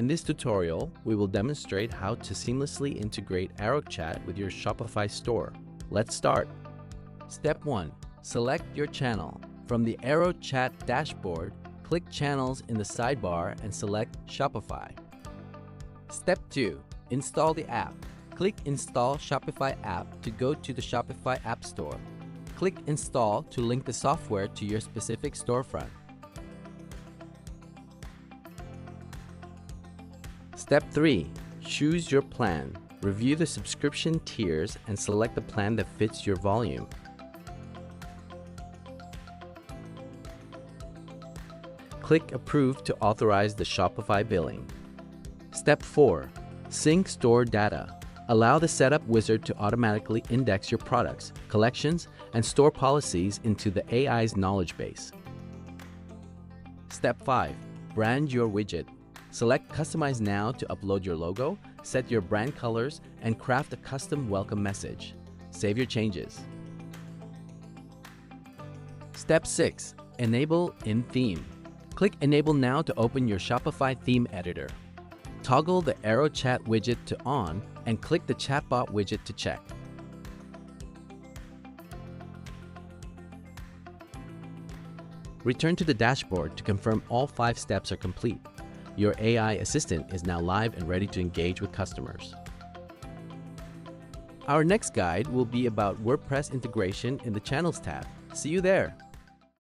In this tutorial, we will demonstrate how to seamlessly integrate AeroChat with your Shopify store. Let's start. Step 1. Select your channel. From the AeroChat dashboard, click Channels in the sidebar and select Shopify. Step 2. Install the app. Click Install Shopify app to go to the Shopify App Store. Click Install to link the software to your specific storefront. Step 3. Choose your plan. Review the subscription tiers and select the plan that fits your volume. Click Approve to authorize the Shopify billing. Step 4. Sync store data. Allow the setup wizard to automatically index your products, collections, and store policies into the AI's knowledge base. Step 5. Brand your widget. Select Customize Now to upload your logo, set your brand colors, and craft a custom welcome message. Save your changes. Step 6. Enable in theme. Click Enable Now to open your Shopify Theme Editor. Toggle the AeroChat widget to on and click the chatbot widget to check. Return to the dashboard to confirm all 5 steps are complete. Your AI assistant is now live and ready to engage with customers. Our next guide will be about WordPress integration in the Channels tab. See you there!